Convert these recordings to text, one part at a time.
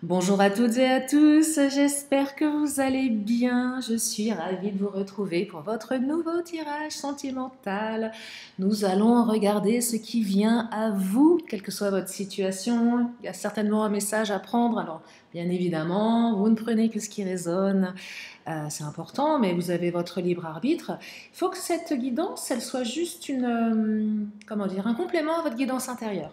Bonjour à toutes et à tous, j'espère que vous allez bien. Je suis ravie de vous retrouver pour votre nouveau tirage sentimental. Nous allons regarder ce qui vient à vous, quelle que soit votre situation. Il y a certainement un message à prendre. Alors, bien évidemment, vous ne prenez que ce qui résonne. C'est important, mais vous avez votre libre arbitre. Il faut que cette guidance, elle soit juste comment dire, un complément à votre guidance intérieure.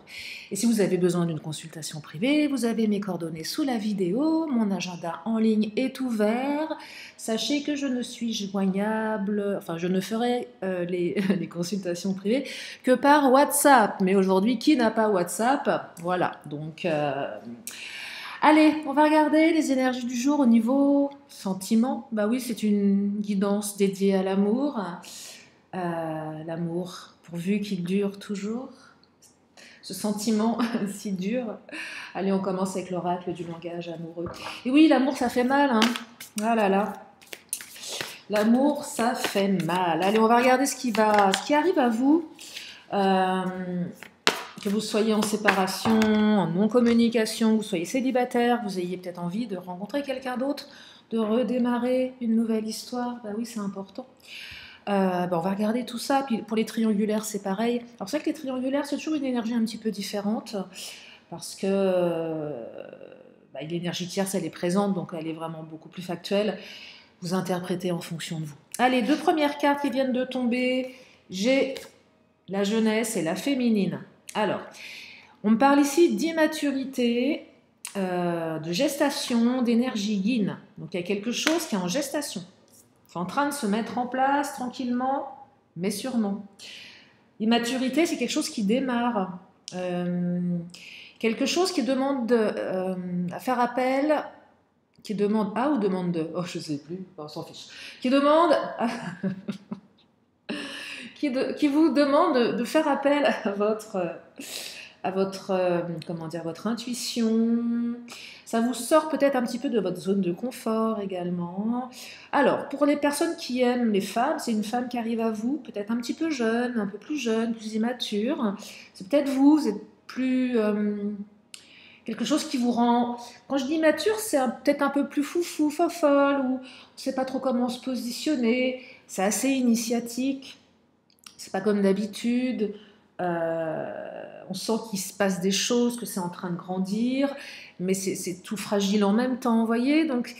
Et si vous avez besoin d'une consultation privée, vous avez mes coordonnées sous la vidéo, mon agenda en ligne est ouvert. Sachez que je ne suis joignable, enfin je ne ferai les consultations privées que par WhatsApp. Mais aujourd'hui, qui n'a pas WhatsApp? Voilà, donc allez, on va regarder les énergies du jour au niveau sentiment. Bah oui, c'est une guidance dédiée à l'amour. L'amour, pourvu qu'il dure toujours. Ce sentiment si dur. Allez, on commence avec l'oracle du langage amoureux. Et oui, l'amour, ça fait mal, hein. Ah là là. L'amour, ça fait mal. Allez, on va regarder ce qui arrive à vous. Que vous soyez en séparation, en non-communication, vous soyez célibataire, vous ayez peut-être envie de rencontrer quelqu'un d'autre, de redémarrer une nouvelle histoire. Bah oui, c'est important. On va regarder tout ça. Puis pour les triangulaires, c'est pareil. Alors c'est vrai que les triangulaires, c'est toujours une énergie un petit peu différente parce que l'énergie tierce, elle est présente, donc elle est vraiment beaucoup plus factuelle. Vous interprétez en fonction de vous. Allez, deux premières cartes qui viennent de tomber. J'ai la jeunesse et la féminine. Alors, on me parle ici d'immaturité, de gestation, d'énergie yin. Donc il y a quelque chose qui est en gestation. C'est en train de se mettre en place tranquillement, mais sûrement. Immaturité, c'est quelque chose qui démarre. Quelque chose qui demande à faire appel, qui demande à ou demande de, oh je sais plus, on s'en fiche, qui demande, qui vous demande de faire appel à votre comment dire, votre intuition. Ça vous sort peut-être un petit peu de votre zone de confort également. Alors, pour les personnes qui aiment les femmes, c'est une femme qui arrive à vous, peut-être un petit peu jeune, un peu plus jeune, plus immature. C'est peut-être vous êtes plus quelque chose qui vous rend. Quand je dis mature, c'est peut-être un peu plus foufou, fofolle, ou on ne sait pas trop comment se positionner. C'est assez initiatique. C'est pas comme d'habitude. On sent qu'il se passe des choses, que c'est en train de grandir, mais c'est tout fragile en même temps, vous voyez. Donc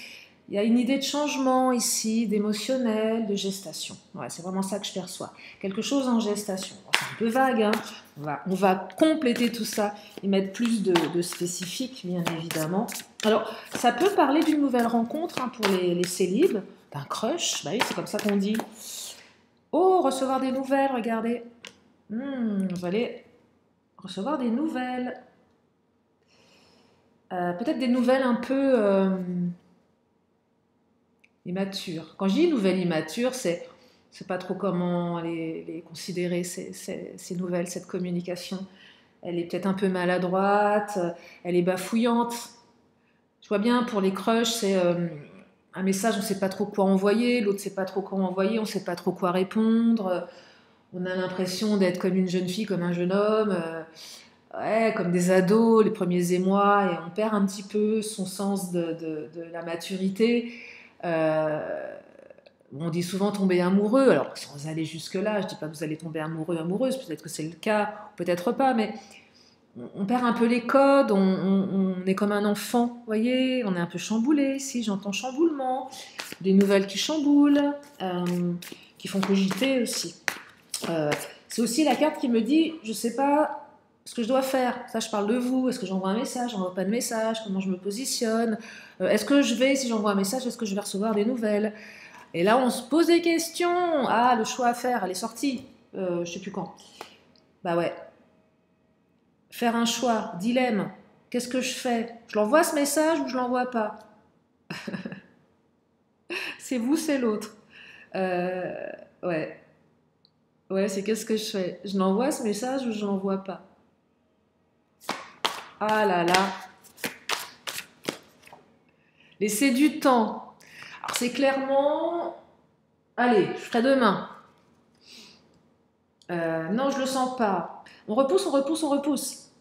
il y a une idée de changement ici, d'émotionnel, de gestation. Ouais, c'est vraiment ça que je perçois. Quelque chose en gestation. Bon, c'est un peu vague, hein. On va compléter tout ça et mettre plus de spécifiques, bien évidemment. Alors, ça peut parler d'une nouvelle rencontre hein, pour les célibes, d'un crush, bah oui, c'est comme ça qu'on dit. Oh, recevoir des nouvelles, regardez. Vous allez recevoir des nouvelles. Peut-être des nouvelles un peu immatures. Quand je dis nouvelles immatures, c'est pas trop comment les considérer, ces nouvelles, cette communication. Elle est peut-être un peu maladroite, elle est bafouillante. Je vois bien pour les crushs, c'est un message, on ne sait pas trop quoi envoyer, l'autre ne sait pas trop quoi envoyer, on ne sait pas trop quoi répondre. On a l'impression d'être comme une jeune fille, comme un jeune homme, ouais, comme des ados, les premiers émois, et on perd un petit peu son sens de la maturité. On dit souvent tomber amoureux, alors sans aller jusque-là, je ne dis pas que vous allez tomber amoureux, amoureuse, peut-être que c'est le cas, peut-être pas, mais on perd un peu les codes, on est comme un enfant, vous voyez, on est un peu chamboulé ici, j'entends chamboulement, des nouvelles qui chamboulent, qui font cogiter aussi. C'est aussi la carte qui me dit, je ne sais pas ce que je dois faire. Ça, je parle de vous. Est-ce que j'envoie un message? J'envoie pas de message? Comment je me positionne? Est-ce que je vais, si j'envoie un message, est-ce que je vais recevoir des nouvelles? Et là, on se pose des questions. Ah, le choix à faire, elle est sortie. Je sais plus quand. Bah ouais. Faire un choix, dilemme. Qu'est-ce que je fais? Je l'envoie ce message ou je l'envoie pas? C'est vous, c'est l'autre. Ouais. Ouais, c'est qu'est-ce que je fais? Je l'envoie ce message ou je l'envoie pas? Ah là là, laissez du temps. Alors c'est clairement, allez, je ferai demain. Non, je le sens pas. On repousse, on repousse, on repousse.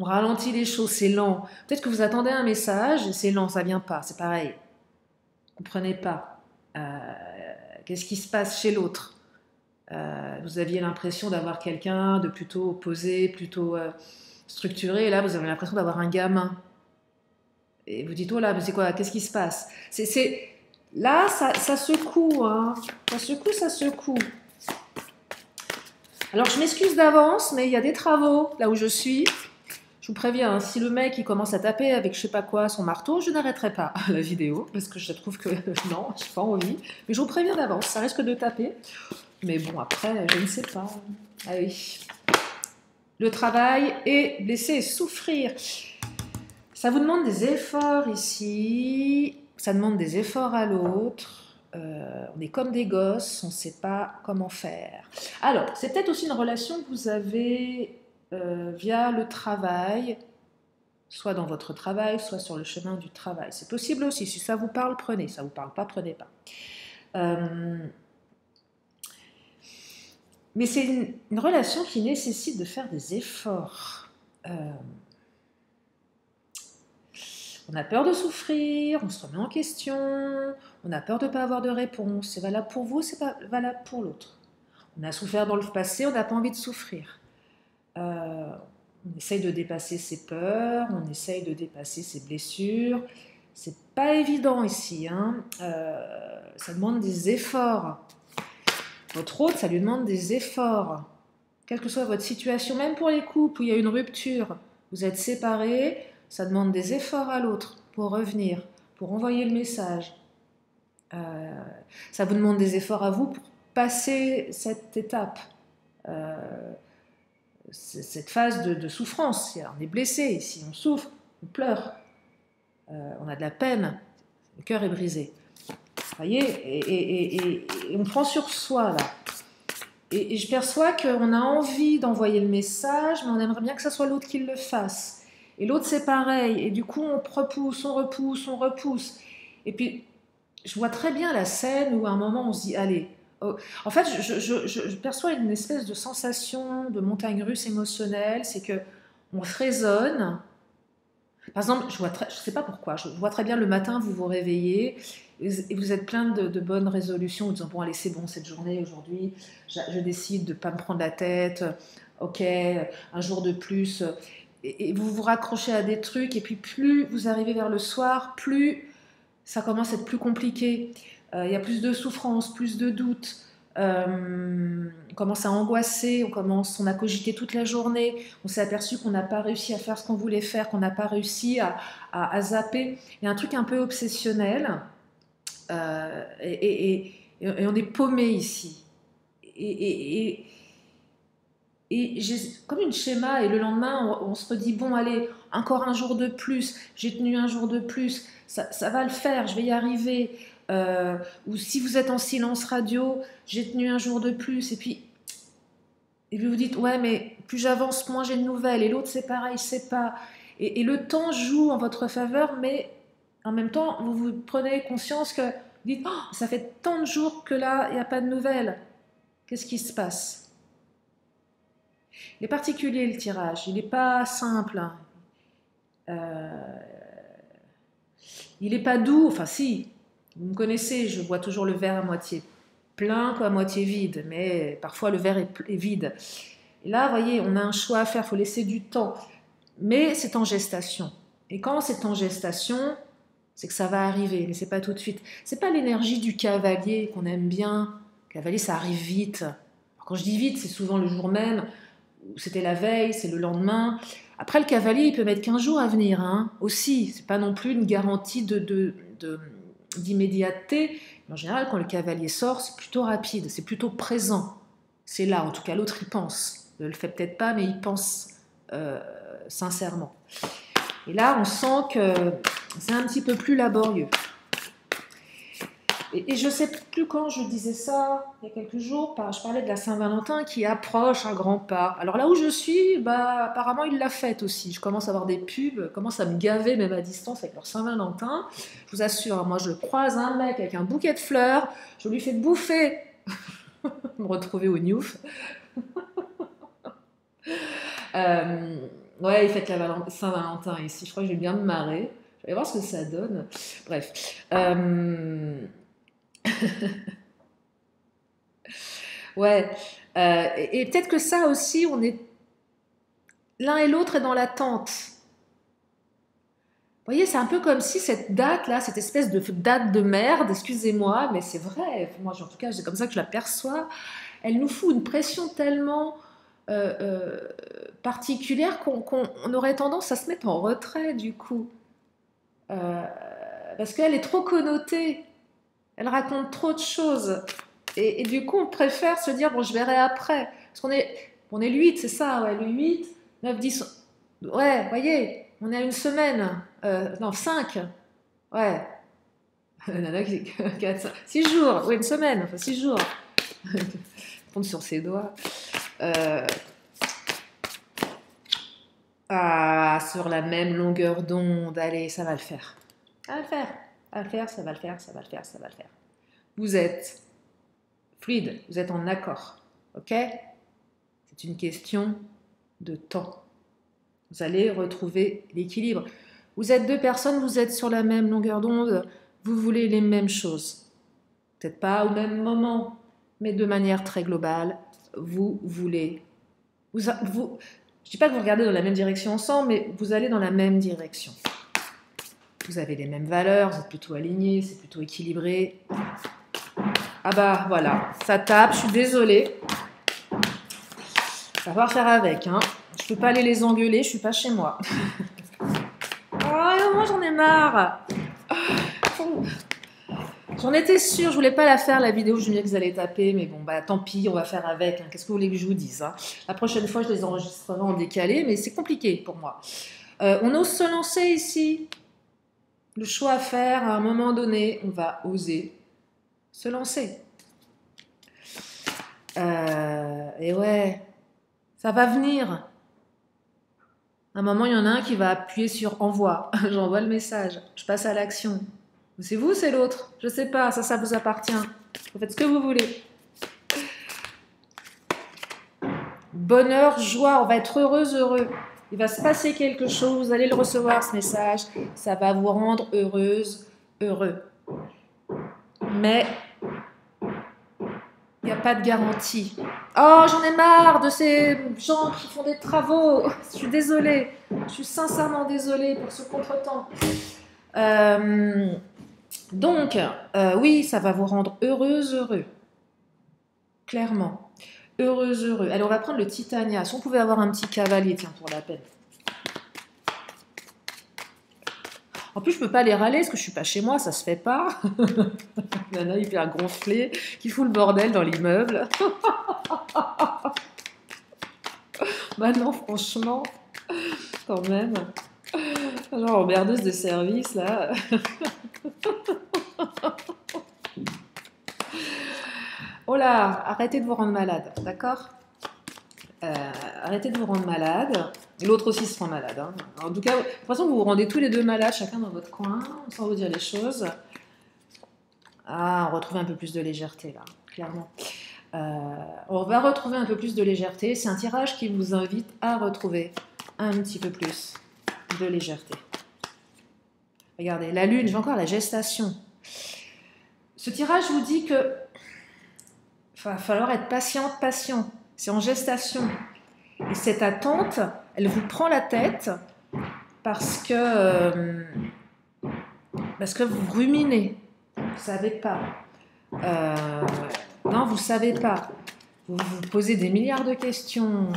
On ralentit les choses, c'est lent. Peut-être que vous attendez un message et c'est lent, ça vient pas, c'est pareil. Vous comprenez pas. Qu'est-ce qui se passe chez l'autre? Vous aviez l'impression d'avoir quelqu'un de plutôt posé, plutôt structuré, et là vous avez l'impression d'avoir un gamin. Et vous dites, oh là, mais c'est quoi? Qu'est-ce qui se passe? Là, ça secoue, hein. Ça secoue, ça secoue. Alors, je m'excuse d'avance, mais il y a des travaux là où je suis. Je vous préviens, hein, si le mec il commence à taper avec je sais pas quoi son marteau, je n'arrêterai pas la vidéo parce que je trouve que non, j'ai pas envie. Mais je vous préviens d'avance, ça risque de taper. Mais bon, après, je ne sais pas. Ah oui. Le travail est blessé et souffrir. Ça vous demande des efforts ici. Ça demande des efforts à l'autre. On est comme des gosses, on ne sait pas comment faire. Alors, c'est peut-être aussi une relation que vous avez via le travail, soit dans votre travail, soit sur le chemin du travail. C'est possible aussi. Si ça vous parle, prenez. Ça ne vous parle pas, prenez pas. Mais c'est une relation qui nécessite de faire des efforts. On a peur de souffrir, on se remet en question, on a peur de ne pas avoir de réponse. C'est valable pour vous, c'est pas valable pour l'autre. On a souffert dans le passé, on n'a pas envie de souffrir. On essaye de dépasser ses peurs, on essaye de dépasser ses blessures. C'est pas évident ici, hein. Ça demande des efforts. Votre hôte, ça lui demande des efforts. Quelle que soit votre situation, même pour les couples où il y a une rupture, vous êtes séparés, ça demande des efforts à l'autre pour revenir, pour envoyer le message. Ça vous demande des efforts à vous pour passer cette étape, cette phase de souffrance. On est blessé ici, on souffre, on pleure, on a de la peine, le cœur est brisé. Vous voyez, et on prend sur soi là. Et je perçois qu'on a envie d'envoyer le message, mais on aimerait bien que ce soit l'autre qui le fasse. Et l'autre, c'est pareil. Et du coup, on repousse, on repousse, on repousse. Et puis, je vois très bien la scène où à un moment, on se dit, allez. Oh. En fait, je perçois une espèce de sensation de montagne russe émotionnelle. C'est qu'on résonne. Par exemple, je ne sais pas pourquoi, je vois très bien le matin, vous vous réveillez et vous êtes plein de bonnes résolutions, en disant, bon, allez, c'est bon, cette journée, aujourd'hui, je décide de ne pas me prendre la tête, ok, un jour de plus, et vous vous raccrochez à des trucs, et puis plus vous arrivez vers le soir, plus ça commence à être plus compliqué, il y a plus de souffrance, plus de doutes, on commence à angoisser, on a cogité toute la journée, on s'est aperçu qu'on n'a pas réussi à faire ce qu'on voulait faire, qu'on n'a pas réussi à zapper. Il y a un truc un peu obsessionnel et on est paumé ici. Et j'ai comme une schéma et le lendemain on se redit bon allez, encore un jour de plus, j'ai tenu un jour de plus, ça va le faire, je vais y arriver. Ou si vous êtes en silence radio, j'ai tenu un jour de plus, et puis vous dites ouais mais plus j'avance moins j'ai de nouvelles, et l'autre c'est pareil, c'est pas, et le temps joue en votre faveur, mais en même temps vous prenez conscience que vous dites oh, ça fait tant de jours que là il n'y a pas de nouvelles, qu'est-ce qui se passe? Il est particulier le tirage, il n'est pas simple, hein. Il n'est pas doux, enfin si, vous me connaissez, je vois toujours le verre à moitié plein qu'à moitié vide, mais parfois le verre est vide. Et là, vous voyez, on a un choix à faire, il faut laisser du temps, mais c'est en gestation. Et quand c'est en gestation, c'est que ça va arriver, mais c'est pas tout de suite. C'est pas l'énergie du cavalier qu'on aime bien. Le cavalier, ça arrive vite. Alors, quand je dis vite, c'est souvent le jour même, ou c'était la veille, c'est le lendemain. Après, le cavalier, il peut mettre 15 jours à venir, hein, aussi. C'est pas non plus une garantie d'immédiateté. En général, quand le cavalier sort, c'est plutôt rapide, c'est plutôt présent. C'est là, en tout cas, l'autre, il pense. Il ne le fait peut-être pas, mais il pense sincèrement. Et là, on sent que c'est un petit peu plus laborieux. Et je ne sais plus quand je disais ça, il y a quelques jours, je parlais de la Saint-Valentin qui approche à grands pas. Alors là où je suis, apparemment il l'a faite aussi. Je commence à avoir des pubs, commence à me gaver même à distance avec leur Saint-Valentin. Je vous assure, moi je croise un mec avec un bouquet de fleurs, je lui fais bouffer, me retrouver au Newf. Ouais, il fête la Saint-Valentin ici. Je crois que je vais bien me marrer. Je vais voir ce que ça donne. Bref. Ouais. Et peut-être que ça aussi, on est l'un et l'autre est dans l'attente. Vous voyez, c'est un peu comme si cette date-là, cette espèce de date de merde, excusez-moi, mais c'est vrai, moi en tout cas, c'est comme ça que je la perçois, elle nous fout une pression tellement euh, euh, particulière qu'on aurait tendance à se mettre en retrait du coup. Euh, Parce qu'elle est trop connotée, elle raconte trop de choses. Et du coup, on préfère se dire, bon, je verrai après. Parce on est le 8, c'est ça, ouais, le 8, 9, 10. Ouais, voyez, on est à une semaine. Non, 5. Ouais. Nana qui 4, 6 jours. Oui, une semaine, enfin 6 jours. On compte sur ses doigts. Euh, sur la même longueur d'onde. Allez, ça va le faire. Ça va le faire. Ça va le faire, ça va le faire, ça va le faire, ça va le faire. Vous êtes fluide, vous êtes en accord. Ok? C'est une question de temps. Vous allez retrouver l'équilibre. Vous êtes deux personnes, vous êtes sur la même longueur d'onde, vous voulez les mêmes choses. Peut-être pas au même moment, mais de manière très globale, vous voulez. Je ne dis pas que vous regardez dans la même direction ensemble, mais vous allez dans la même direction. Vous avez les mêmes valeurs, vous êtes plutôt alignés, c'est plutôt équilibré. Ah bah voilà, ça tape, je suis désolée. Ça va falloir faire avec, hein. Je peux pas aller les engueuler, je suis pas chez moi. Oh, moi j'en ai marre. J'en étais sûre, je voulais pas la faire la vidéo, je me disais que vous allez taper, mais bon bah tant pis, on va faire avec. Hein. Qu'est-ce que vous voulez que je vous dise, hein. La prochaine fois, je les enregistrerai en décalé, mais c'est compliqué pour moi. On ose se lancer ici. Le choix à faire, à un moment donné, on va oser se lancer. Et ouais, ça va venir. À un moment, il y en a un qui va appuyer sur envoi. J'envoie le message. Je passe à l'action. C'est vous, c'est l'autre. Je sais pas, ça vous appartient. Vous faites ce que vous voulez. Bonheur, joie, on va être heureuse, heureux. Il va se passer quelque chose, vous allez le recevoir, ce message. Ça va vous rendre heureuse, heureux. Mais il n'y a pas de garantie. Oh, j'en ai marre de ces gens qui font des travaux. Je suis désolée. Je suis sincèrement désolée pour ce contretemps. Donc, oui, ça va vous rendre heureuse, heureux. Clairement. Heureuse, heureux. Allez, on va prendre le Titania. Si on pouvait avoir un petit cavalier, tiens, pour la peine. En plus, je peux pas les râler parce que je suis pas chez moi, ça se fait pas. Nana hyper gonflée, qui fout le bordel dans l'immeuble. Bah non, franchement, quand même. Genre emmerdeuse de service, là. Oh là, arrêtez de vous rendre malade, d'accord? Arrêtez de vous rendre malade. L'autre aussi se rend malade. Hein. En tout cas, de toute façon, vous vous rendez tous les deux malades, chacun dans votre coin, sans vous dire les choses. Ah, on retrouve un peu plus de légèreté, là, clairement. On va retrouver un peu plus de légèreté. C'est un tirage qui vous invite à retrouver un petit peu plus de légèreté. Regardez, la lune, j'ai encore la gestation. Ce tirage vous dit que va falloir être patiente, patient. C'est en gestation. Et cette attente, elle vous prend la tête parce que vous ruminez. Vous ne savez pas. Non, vous ne savez pas. Vous vous posez des milliards de questions.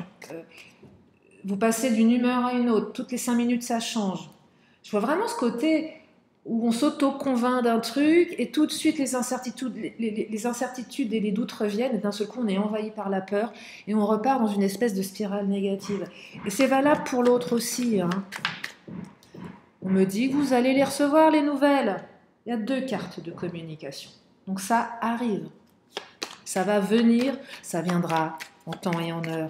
Vous passez d'une humeur à une autre. Toutes les 5 minutes, ça change. Je vois vraiment ce côté où on s'auto-convainc d'un truc et tout de suite les incertitudes et les doutes reviennent et d'un seul coup on est envahi par la peur et on repart dans une espèce de spirale négative. Et c'est valable pour l'autre aussi. Hein. On me dit que vous allez les recevoir, les nouvelles. Il y a 2 cartes de communication. Donc ça arrive. Ça va venir, ça viendra en temps et en heure.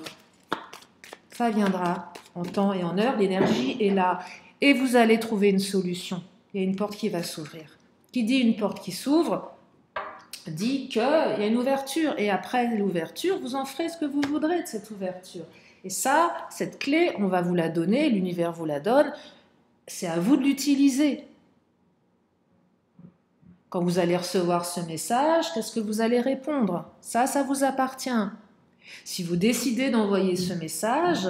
Ça viendra en temps et en heure, l'énergie est là. Et vous allez trouver une solution. Il y a une porte qui va s'ouvrir. Qui dit une porte qui s'ouvre, dit qu'il y a une ouverture. Et après l'ouverture, vous en ferez ce que vous voudrez de cette ouverture. Et ça, cette clé, on va vous la donner, l'univers vous la donne, c'est à vous de l'utiliser. Quand vous allez recevoir ce message, qu'est-ce que vous allez répondre? Ça vous appartient. Si vous décidez d'envoyer ce message,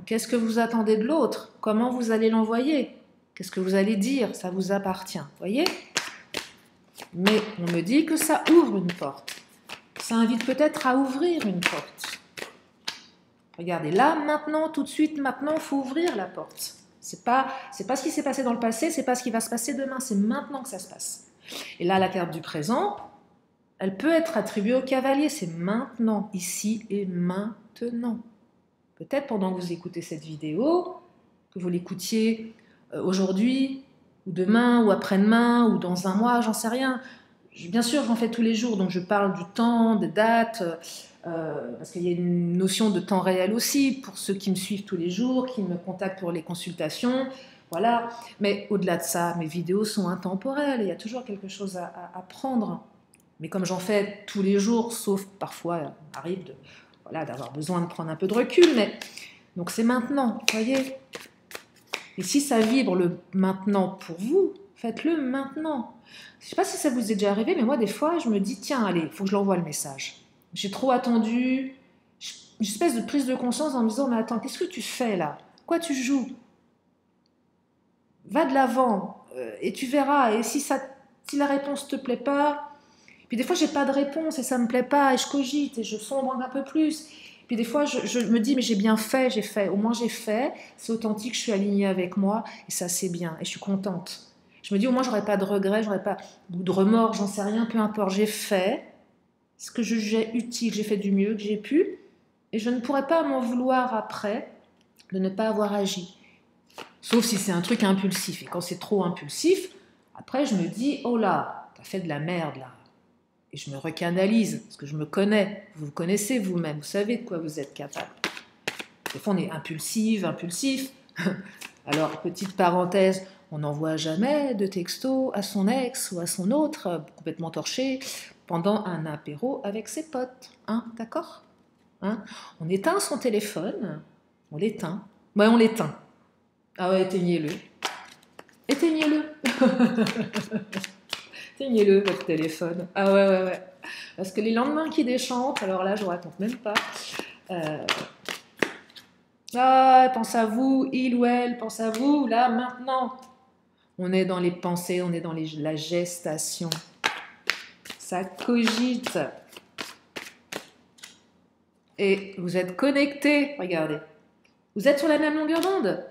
qu'est-ce que vous attendez de l'autre? Comment vous allez l'envoyer? Qu'est-ce que vous allez dire? Ça vous appartient, voyez? Mais on me dit que ça ouvre une porte. Ça invite peut-être à ouvrir une porte. Regardez, là, maintenant, tout de suite, maintenant, il faut ouvrir la porte. C'est pas ce qui s'est passé dans le passé, c'est pas ce qui va se passer demain, c'est maintenant que ça se passe. Et là, la carte du présent, elle peut être attribuée au cavalier, c'est maintenant, ici et maintenant. Peut-être pendant que vous écoutez cette vidéo, que vous l'écoutiez aujourd'hui, ou demain, ou après-demain, ou dans un mois, j'en sais rien. Bien sûr, j'en fais tous les jours, donc je parle du temps, des dates, parce qu'il y a une notion de temps réel aussi, pour ceux qui me suivent tous les jours, qui me contactent pour les consultations, voilà. Mais au-delà de ça, mes vidéos sont intemporelles, il y a toujours quelque chose à prendre. Mais comme j'en fais tous les jours, sauf parfois, il m'arrive d'avoir besoin de prendre un peu de recul, mais donc c'est maintenant, voyez. Et si ça vibre le maintenant pour vous, faites-le maintenant. Je ne sais pas si ça vous est déjà arrivé, mais moi, des fois, je me dis, tiens, allez, il faut que je l'envoie le message. J'ai trop attendu, une espèce de prise de conscience en me disant, mais attends, qu'est-ce que tu fais là? Quoi tu joues? Va de l'avant, et tu verras. Et si la réponse ne te plaît pas, puis des fois, j'ai pas de réponse et ça me plaît pas, et je cogite, et je sombre un peu plus. Puis des fois, je me dis, mais j'ai bien fait, j'ai fait. Au moins, j'ai fait, c'est authentique, je suis alignée avec moi, et ça, c'est bien, et je suis contente. Je me dis, au moins, j'aurais pas de regrets, j'aurais pas de remords, j'en sais rien, peu importe. J'ai fait ce que je jugeais utile, j'ai fait du mieux que j'ai pu, et je ne pourrais pas m'en vouloir après de ne pas avoir agi. Sauf si c'est un truc impulsif. Et quand c'est trop impulsif, après, je me dis, oh là, t'as fait de la merde, là. Et je me recanalise, parce que je me connais. Vous vous connaissez vous-même, vous savez de quoi vous êtes capable. Des fois, on est impulsif. Alors, petite parenthèse, on n'envoie jamais de texto à son ex ou à son autre, complètement torché, pendant un apéro avec ses potes. Hein, d'accord? Hein? On éteint son téléphone, on l'éteint. Ouais, on l'éteint. Ah ouais, éteignez-le. Éteignez-le. Éteignez-le, votre téléphone. Ah ouais. Parce que les lendemains qui déchantent, alors là, je vous raconte même pas. Pense à vous, il ou elle, pense à vous, là, maintenant. On est dans les pensées, on est dans la gestation. Ça cogite. Et vous êtes connectés, regardez. Vous êtes sur la même longueur d'onde.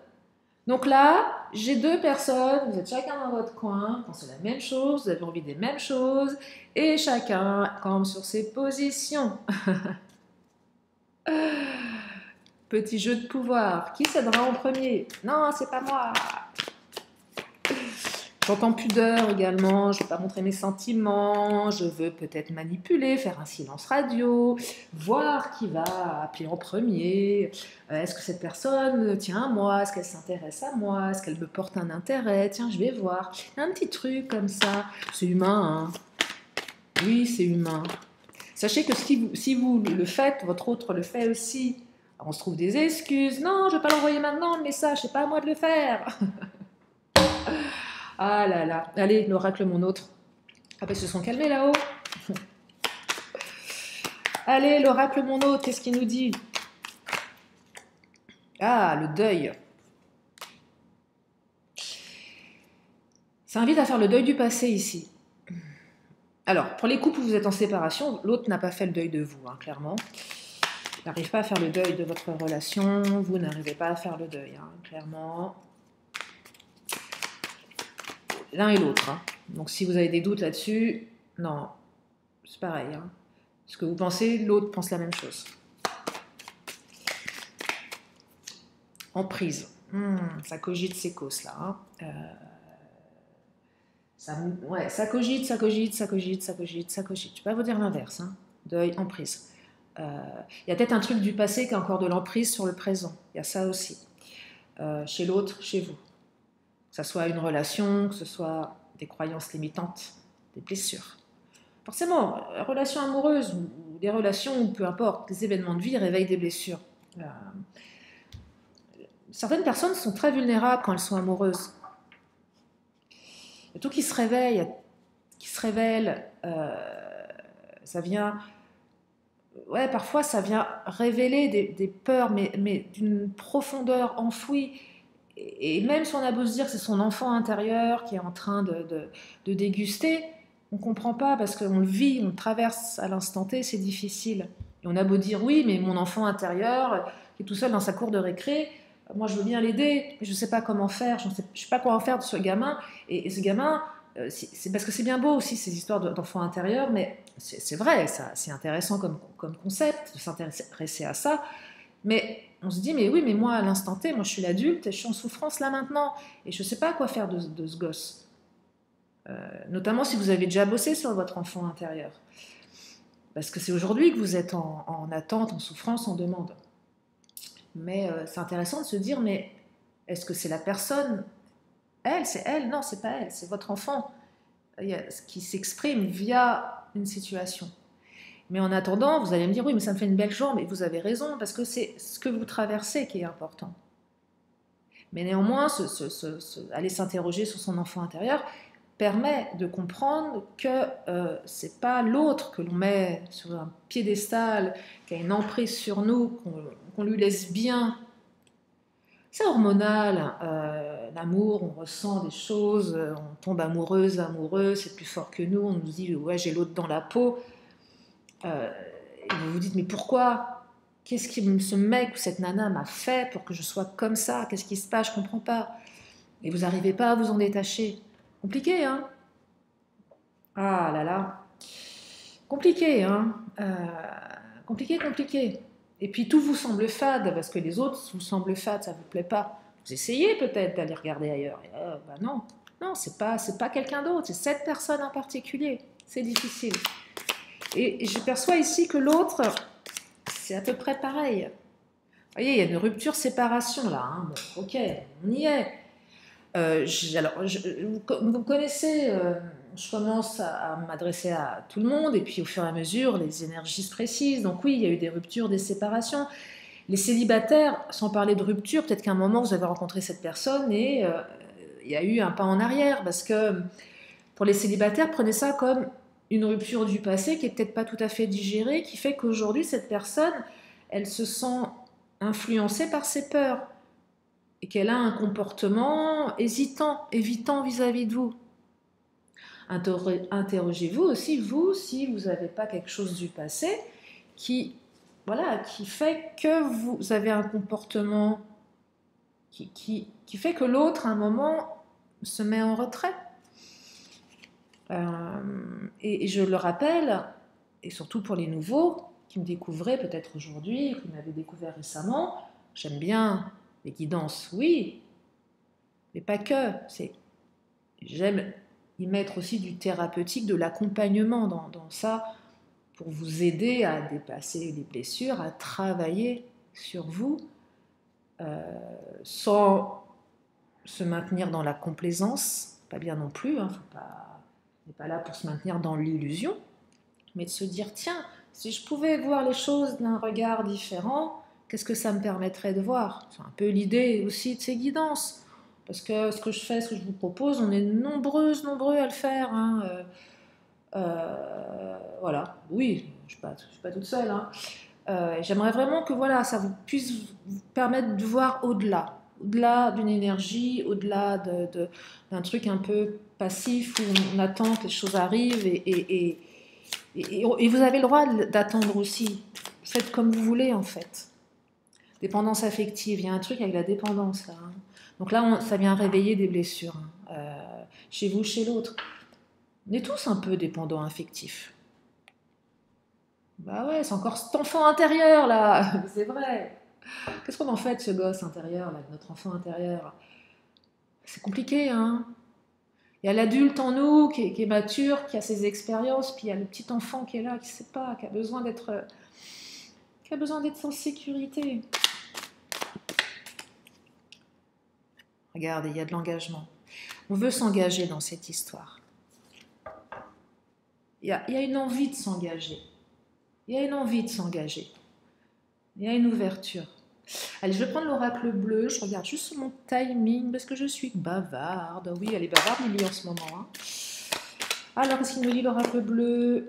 Donc là, j'ai deux personnes, vous êtes chacun dans votre coin, pensez la même chose, vous avez envie des mêmes choses, et chacun campe sur ses positions. Petit jeu de pouvoir. Qui cédera en premier? Non, c'est pas moi. J'entends pudeur également, je ne veux pas montrer mes sentiments, je veux peut-être manipuler, faire un silence radio, voir qui va appeler en premier. Est-ce que cette personne tient à moi? Est-ce qu'elle s'intéresse à moi? Est-ce qu'elle me porte un intérêt? Tiens, je vais voir. Un petit truc comme ça. C'est humain, hein? Oui, c'est humain. Sachez que si vous le faites, votre autre le fait aussi. On se trouve des excuses. Non, je ne vais pas l'envoyer maintenant, le message, c'est pas à moi de le faire. Ah là là, allez, l'oracle mon autre. Ah ben, ils se sont calmés là-haut. Allez, l'oracle mon autre, qu'est-ce qu'il nous dit? Ah, le deuil. Ça invite à faire le deuil du passé ici. Alors, pour les couples où vous êtes en séparation, l'autre n'a pas fait le deuil de vous, hein, clairement. Il n'arrive pas à faire le deuil de votre relation, vous n'arrivez pas à faire le deuil, hein, clairement. L'un et l'autre. Hein. Donc si vous avez des doutes là-dessus, non, c'est pareil. Hein. Ce que vous pensez, l'autre pense la même chose. Emprise. Ça cogite ses causes là. Hein. Ça cogite. Je ne vais pas vous dire l'inverse. Hein. Deuil, emprise. Il y a peut-être un truc du passé qui a encore de l'emprise sur le présent. Il y a ça aussi. Chez l'autre, chez vous. Que ce soit une relation, que ce soit des croyances limitantes, des blessures. Forcément, relations amoureuses ou des relations, peu importe, des événements de vie réveillent des blessures. Euh, Certaines personnes sont très vulnérables quand elles sont amoureuses. Et tout qui se réveille, ça vient, ouais, parfois ça vient révéler des peurs, mais d'une profondeur enfouie. Et même si on a beau se dire que c'est son enfant intérieur qui est en train de déguster, on ne comprend pas parce qu'on le vit, on le traverse à l'instant T, c'est difficile. Et on a beau dire oui, mais mon enfant intérieur qui est tout seul dans sa cour de récré, moi je veux bien l'aider, mais je ne sais pas comment faire, je ne sais pas quoi en faire de ce gamin. Et ce gamin, c'est parce que c'est bien beau aussi ces histoires d'enfants intérieurs, mais c'est vrai, c'est intéressant comme concept de s'intéresser à ça. Mais on se dit, mais oui, mais moi, à l'instant T, moi, je suis l'adulte et je suis en souffrance là maintenant. Et je ne sais pas quoi faire de ce gosse. Notamment si vous avez déjà bossé sur votre enfant intérieur. Parce que c'est aujourd'hui que vous êtes en attente, en souffrance, en demande. Mais c'est intéressant de se dire, mais est-ce que c'est la personne, elle, c'est elle? Non, c'est pas elle, c'est votre enfant qui s'exprime via une situation. Mais en attendant, vous allez me dire, oui, mais ça me fait une belle jambe, et vous avez raison, parce que c'est ce que vous traversez qui est important. Mais néanmoins, aller s'interroger sur son enfant intérieur permet de comprendre que c'est pas l'autre que l'on met sur un piédestal, qui a une emprise sur nous, qu'on lui laisse bien. C'est hormonal, l'amour, on ressent des choses, on tombe amoureuse, amoureux, c'est plus fort que nous, on nous dit, ouais, j'ai l'autre dans la peau. Et vous vous dites, mais pourquoi? Qu'est-ce que ce mec ou cette nana m'a fait pour que je sois comme ça? Qu'est-ce qui se passe? Je comprends pas. Et vous n'arrivez pas à vous en détacher. Compliqué, hein? Ah là là. Compliqué, hein? Compliqué, compliqué. Et puis tout vous semble fade, parce que les autres vous semblent fades, ça vous plaît pas. Vous essayez peut-être d'aller regarder ailleurs. Et bah non, non, c'est pas quelqu'un d'autre, c'est cette personne en particulier. C'est difficile. Et je perçois ici que l'autre, c'est à peu près pareil. Vous voyez, il y a une rupture-séparation là. Hein. Bon, ok, on y est. Vous connaissez, je commence à m'adresser à tout le monde, et puis au fur et à mesure, les énergies se précisent. Donc oui, il y a eu des ruptures, des séparations. Les célibataires, sans parler de rupture, peut-être qu'à un moment, vous avez rencontré cette personne et il y a eu un pas en arrière, parce que pour les célibataires, prenez ça comme une rupture du passé qui n'est peut-être pas tout à fait digérée, qui fait qu'aujourd'hui, cette personne, elle se sent influencée par ses peurs et qu'elle a un comportement hésitant, évitant vis-à-vis de vous. Interrogez-vous aussi, vous, si vous n'avez pas quelque chose du passé qui, voilà, qui fait que vous avez un comportement qui fait que l'autre, à un moment, se met en retrait. Et je le rappelle, et surtout pour les nouveaux qui me découvraient peut-être aujourd'hui, qui m'avaient découvert récemment, j'aime bien les guidances, oui, mais pas que. J'aime y mettre aussi du thérapeutique, de l'accompagnement dans ça, pour vous aider à dépasser les blessures, à travailler sur vous, sans se maintenir dans la complaisance, pas bien non plus, hein, on n'est pas là pour se maintenir dans l'illusion, mais de se dire, tiens, si je pouvais voir les choses d'un regard différent, qu'est-ce que ça me permettrait de voir? C'est un peu l'idée aussi de ces guidances, parce que ce que je fais, ce que je vous propose, on est nombreux à le faire, hein, voilà, oui, je ne suis pas toute seule, hein. J'aimerais vraiment que voilà, ça vous puisse vous permettre de voir au-delà d'une énergie, au-delà d'un truc un peu passif où on attend que les choses arrivent et vous avez le droit d'attendre aussi. Faites comme vous voulez en fait. Dépendance affective, il y a un truc avec la dépendance là. Hein. Donc là, ça vient réveiller des blessures, hein, chez vous, chez l'autre. On est tous un peu dépendants affectifs. Bah ouais, c'est encore cet enfant intérieur là, c'est vrai. Qu'est-ce qu'on en fait de ce gosse intérieur là, de notre enfant intérieur? C'est compliqué, hein. Il y a l'adulte en nous qui est mature, qui a ses expériences, puis il y a le petit enfant qui est là, qui ne sait pas, qui a besoin d'être en sécurité. Regardez, il y a de l'engagement. On veut s'engager dans cette histoire. Il y a une envie de s'engager. Il y a une envie de s'engager. Il y a une ouverture. Allez, je vais prendre l'oracle bleu. Je regarde juste mon timing parce que je suis bavarde. Oui, elle est bavarde, Lily, en ce moment. Hein. Alors, qu'est-ce qu'il nous dit l'oracle bleu?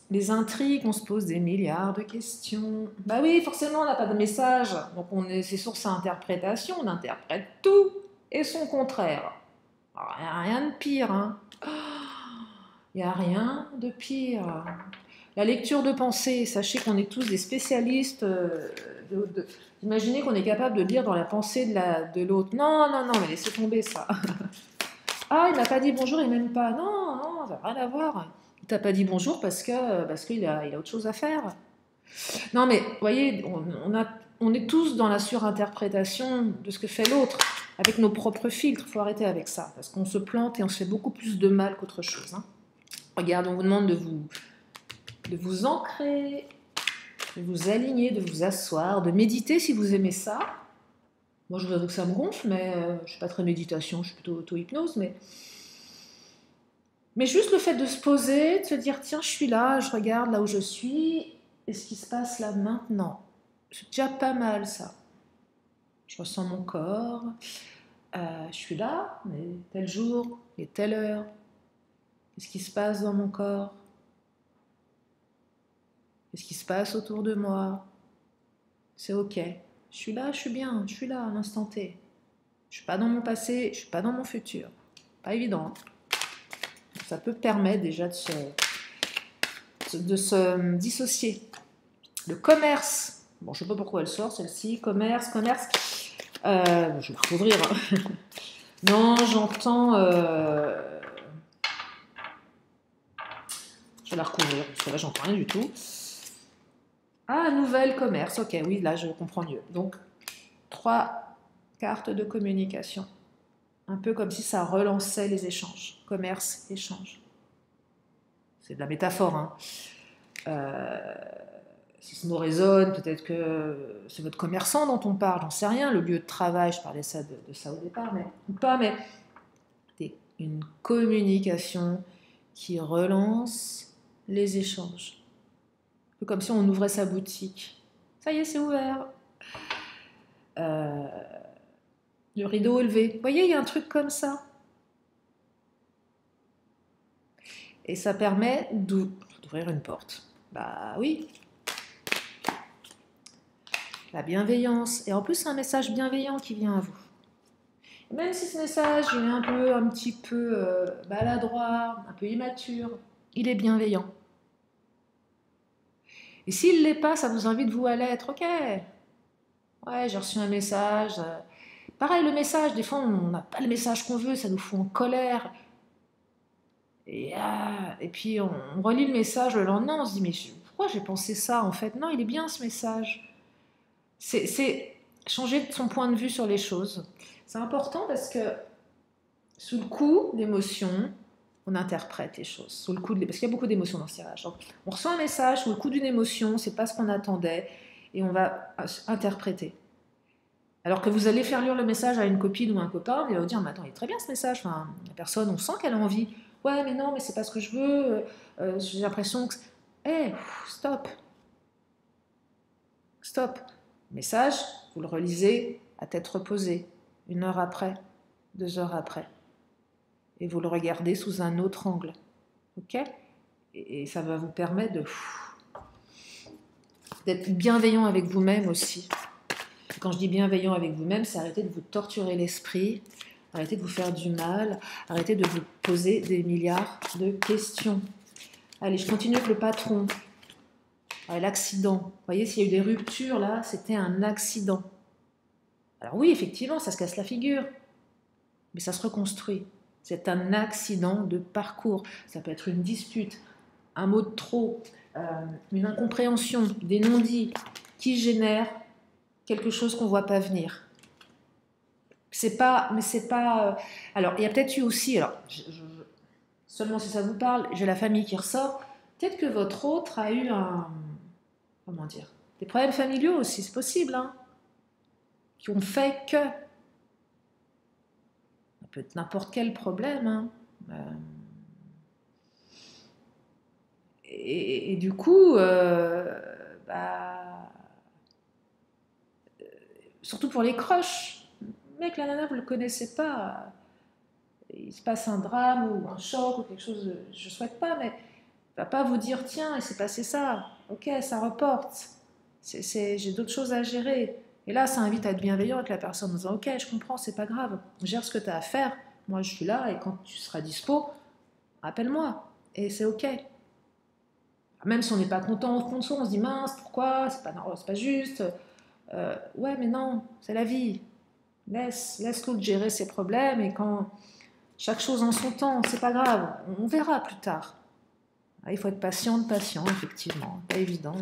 Les intrigues, on se pose des milliards de questions. Bah oui, forcément, on n'a pas de message. Donc, c'est source à interprétation. On interprète tout et son contraire. Il n'y a rien de pire. Hein. Il n'y a rien de pire. La lecture de pensée, sachez qu'on est tous des spécialistes. Imaginez qu'on est capable de lire dans la pensée de l'autre. Non, non, non, mais laissez tomber ça. Ah, il m'a pas dit bonjour, il m'aime pas. Non, non, ça n'a rien à voir. Il t'a pas dit bonjour parce qu'il a autre chose à faire. Non, mais vous voyez, on est tous dans la surinterprétation de ce que fait l'autre, avec nos propres filtres. Il faut arrêter avec ça, parce qu'on se plante et on se fait beaucoup plus de mal qu'autre chose. Hein. Regarde, on vous demande de vous ancrer, de vous aligner, de vous asseoir, de méditer si vous aimez ça. Moi, je vous avoue que ça me gonfle, mais je ne suis pas très méditation, je suis plutôt auto-hypnose, mais juste le fait de se poser, de se dire, tiens, je suis là, je regarde là où je suis, et ce qui se passe là maintenant. C'est déjà pas mal, ça. Je ressens mon corps, je suis là, mais tel jour, et telle heure. Qu'est-ce qui se passe dans mon corps? Qu'est-ce qui se passe autour de moi? C'est ok. Je suis là, je suis bien, je suis là à l'instant T. Je suis pas dans mon passé, je suis pas dans mon futur. Pas évident. Ça peut permettre déjà de se dissocier. Le commerce. Bon, je sais pas pourquoi elle sort celle-ci. Commerce. Je vais la recouvrir. Hein. Non, j'entends. Je vais la recouvrir parce que là, j'entends rien du tout. Ah, nouvelle commerce. Ok, oui, là, je comprends mieux. Donc, 3 cartes de communication. Un peu comme si ça relançait les échanges. Commerce, échange. C'est de la métaphore. Hein. Si ce mot résonne, peut-être que c'est votre commerçant dont on parle, j'en sais rien. Le lieu de travail, je parlais de ça au départ, mais ou pas, mais c'est une communication qui relance les échanges. Un peu comme si on ouvrait sa boutique. Ça y est, c'est ouvert. Le rideau élevé. Vous voyez, il y a un truc comme ça. Et ça permet d'ouvrir une porte. Bah oui. La bienveillance. Et en plus, c'est un message bienveillant qui vient à vous. Et même si ce message il est un petit peu maladroit, un peu immature, il est bienveillant. Et s'il ne l'est pas, ça vous invite vous à l'être. Ok. Ouais, j'ai reçu un message. Pareil, le message, des fois, on n'a pas le message qu'on veut, ça nous fout en colère. Et puis, on relit le message le lendemain, on se dit, mais pourquoi j'ai pensé ça en fait? Non, il est bien ce message. C'est changer son point de vue sur les choses. C'est important parce que sous le coup d'émotion, on interprète les choses. Parce qu'il y a beaucoup d'émotions dans ce tirage. Donc, on reçoit un message sous le coup d'une émotion, c'est pas ce qu'on attendait, et on va interpréter. Alors que vous allez faire lire le message à une copine ou un copain, il va vous dire, mais attends, il est très bien ce message. Enfin, la personne, on sent qu'elle a envie. Ouais, mais non, mais c'est pas ce que je veux. J'ai l'impression que... Stop. Stop. Message, vous le relisez à tête reposée, 1 heure après, 2 heures après. Et vous le regardez sous un autre angle. Ok? Et ça va vous permettre d'être bienveillant avec vous-même aussi. Et quand je dis bienveillant avec vous-même, c'est arrêter de vous torturer l'esprit, arrêter de vous faire du mal, arrêter de vous poser des milliards de questions. Allez, je continue avec le patron. L'accident. Vous voyez, s'il y a eu des ruptures, là, c'était un accident. Alors oui, effectivement, ça se casse la figure, mais ça se reconstruit. C'est un accident de parcours. Ça peut être une dispute, un mot de trop, une incompréhension, des non-dits qui génèrent quelque chose qu'on ne voit pas venir. Mais c'est pas. Alors, il y a peut-être eu aussi, alors, seulement si ça vous parle, j'ai la famille qui ressort. Peut-être que votre autre a eu comment dire, des problèmes familiaux aussi, c'est possible, hein, qui ont fait que. Ça peut être n'importe quel problème, hein. Et du coup, bah, surtout pour les crushs. Mec, la nana, vous le connaissez pas. Il se passe un drame ou un choc ou quelque chose, je souhaite pas, mais il va pas vous dire tiens, il s'est passé ça. Ok, ça reporte. J'ai d'autres choses à gérer. Et là, ça invite à être bienveillant avec la personne en disant ok, je comprends, c'est pas grave. Gère ce que tu as à faire. Moi, je suis là et quand tu seras dispo, appelle-moi. Et c'est ok. Même si on n'est pas content au fond de soi, on se dit mince, pourquoi, c'est pas juste. Ouais, mais non, c'est la vie. Laisse l'autre gérer ses problèmes et quand chaque chose en son temps, c'est pas grave, on verra plus tard. Il faut être patient, effectivement, pas évident.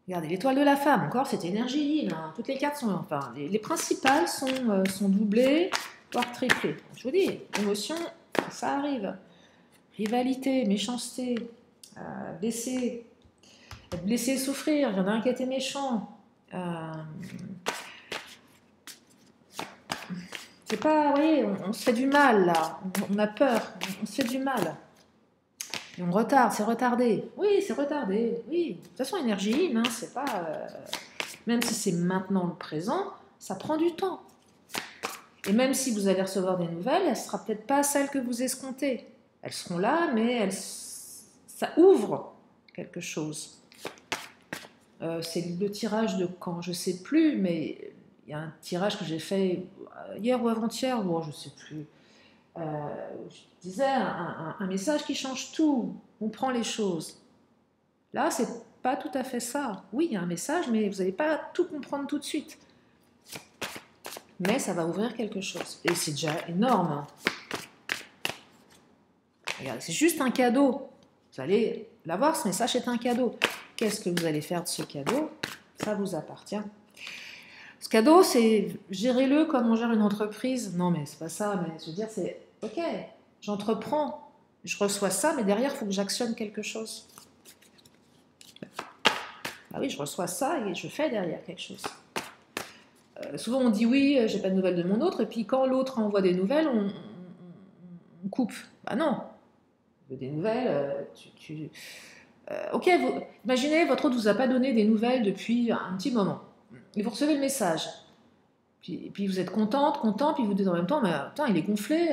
Regardez, l'étoile de la femme, encore cette énergie, là. Toutes les cartes sont, enfin, les principales sont doublées, voire triplées. Je vous dis, émotion, ça arrive. Rivalité, méchanceté, blessé, être blessé et souffrir, il y en a un qui a été méchant. C'est pas, oui, on se fait du mal là, on a peur, on se fait du mal. Et on retarde, c'est retardé. Oui, c'est retardé, oui. De toute façon, énergie, hein, c'est pas. Même si c'est maintenant le présent, ça prend du temps. Et même si vous allez recevoir des nouvelles, elles ne seront peut-être pas celles que vous escomptez. Elles seront là, mais ça ouvre quelque chose. C'est le tirage de quand, je ne sais plus, mais il y a un tirage que j'ai fait hier ou avant-hier, bon, je ne sais plus. Je disais un message qui change tout. On prend les choses. Là, c'est pas tout à fait ça. Oui, il y a un message, mais vous n'allez pas tout comprendre tout de suite. Mais ça va ouvrir quelque chose. Et c'est déjà énorme. Regardez, c'est juste un cadeau. Vous allez l'avoir, ce message est un cadeau. Qu'est-ce que vous allez faire de ce cadeau? Ça vous appartient. Ce cadeau, c'est gérez-le comme on gère une entreprise. Non, mais c'est pas ça. Mais je veux dire, c'est ok, j'entreprends, je reçois ça, mais derrière, il faut que j'actionne quelque chose. Ah oui, je reçois ça et je fais derrière quelque chose. Souvent, on dit oui, j'ai pas de nouvelles de mon autre, et puis quand l'autre envoie des nouvelles, on coupe. Bah non, des nouvelles, ok, imaginez, votre autre ne vous a pas donné des nouvelles depuis un petit moment. Et vous recevez le message. Puis vous êtes contente, puis vous dites en même temps, mais attends, il est gonflé.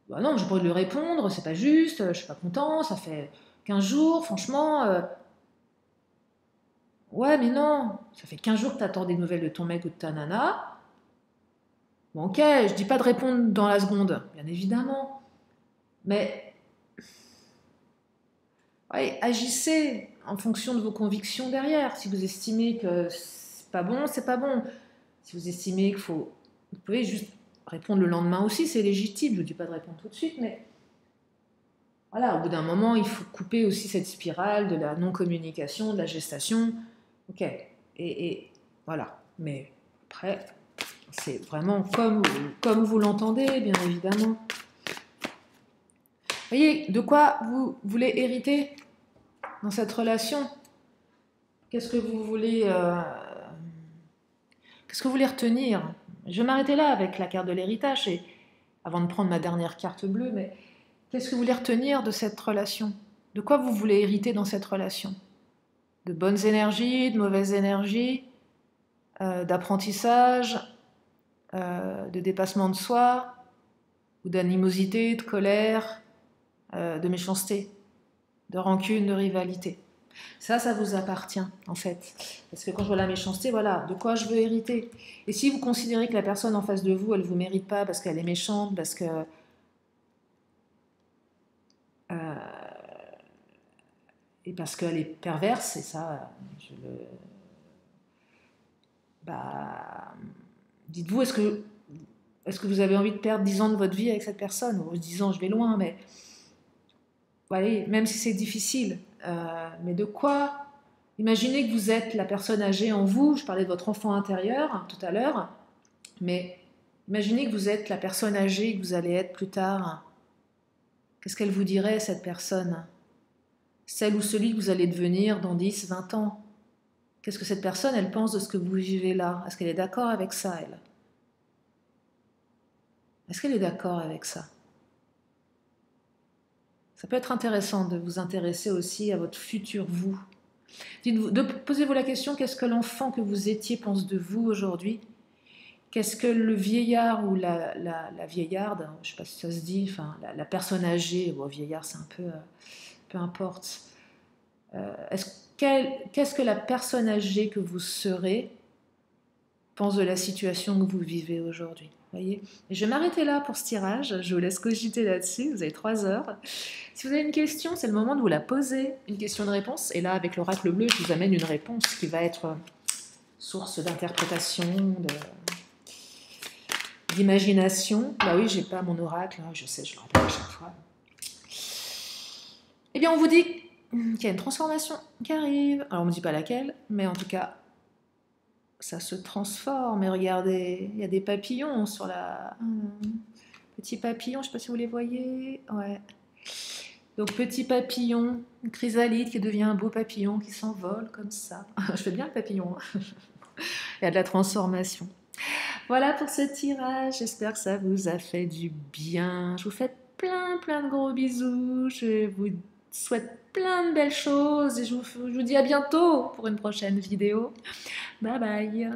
Bah non, je pourrais lui répondre, c'est pas juste, je suis pas content, ça fait 15 jours, franchement. Ouais, mais non, ça fait 15 jours que t'attends des nouvelles de ton mec ou de ta nana. Bon, ok, je dis pas de répondre dans la seconde, bien évidemment. Mais ouais, agissez en fonction de vos convictions derrière. Si vous estimez que c'est pas bon, c'est pas bon. Si vous estimez qu'il faut... Vous pouvez juste répondre le lendemain aussi, c'est légitime. Je ne dis pas de répondre tout de suite, mais voilà, au bout d'un moment, il faut couper aussi cette spirale de la non-communication, de la gestation. Ok, et voilà. Mais après, c'est vraiment comme vous l'entendez, bien évidemment. Vous voyez, de quoi vous voulez hériter dans cette relation? Qu'est-ce que vous voulez retenir? Je vais m'arrêter là avec la carte de l'héritage, et avant de prendre ma dernière carte bleue, mais qu'est-ce que vous voulez retenir de cette relation? De quoi vous voulez hériter dans cette relation? De bonnes énergies, de mauvaises énergies, d'apprentissage, de dépassement de soi, ou d'animosité, de colère, de méchanceté, de rancune, de rivalité. Ça vous appartient, en fait. Parce que quand je vois la méchanceté, voilà, de quoi je veux hériter. Et si vous considérez que la personne en face de vous, elle ne vous mérite pas parce qu'elle est méchante, parce que... et parce qu'elle est perverse, et ça, dites-vous, est-ce que vous avez envie de perdre 10 ans de votre vie avec cette personne? 10 ans, je vais loin, mais... Voyez, même si c'est difficile. Mais de quoi? Imaginez que vous êtes la personne âgée en vous, je parlais de votre enfant intérieur tout à l'heure, mais imaginez que vous êtes la personne âgée que vous allez être plus tard. Qu'est-ce qu'elle vous dirait, cette personne? Celle ou celui que vous allez devenir dans 10, 20 ans. Qu'est-ce que cette personne, elle pense de ce que vous vivez là? Est-ce qu'elle est d'accord avec ça, elle? Est-ce qu'elle est d'accord avec ça? Ça peut être intéressant de vous intéresser aussi à votre futur vous. Posez-vous la question, qu'est-ce que l'enfant que vous étiez pense de vous aujourd'hui? Qu'est-ce que le vieillard ou la vieillarde, je ne sais pas si ça se dit, enfin la personne âgée, bon, vieillard c'est un peu, peu importe. Qu'est-ce que la personne âgée que vous serez pense de la situation que vous vivez aujourd'hui? Voyez. Et je vais m'arrêter là pour ce tirage, je vous laisse cogiter là-dessus, vous avez 3 heures. Si vous avez une question, c'est le moment de vous la poser, une question de réponse, et là avec l'oracle bleu, je vous amène une réponse qui va être source d'interprétation, d'imagination. Bah oui, j'ai pas mon oracle, je sais, je le rappelle à chaque fois. Eh bien, on vous dit qu'il y a une transformation qui arrive. Alors, on ne me dit pas laquelle, mais en tout cas, ça se transforme. Et regardez, il y a des papillons sur la... Petits papillons, je ne sais pas si vous les voyez. Ouais. Donc, petit papillon, une chrysalide qui devient un beau papillon qui s'envole comme ça. Je fais bien le papillon. Hein. Il y a de la transformation. Voilà pour ce tirage. J'espère que ça vous a fait du bien. Je vous fais plein de gros bisous. Je vous souhaite plein de belles choses et je vous dis à bientôt pour une prochaine vidéo. Bye bye.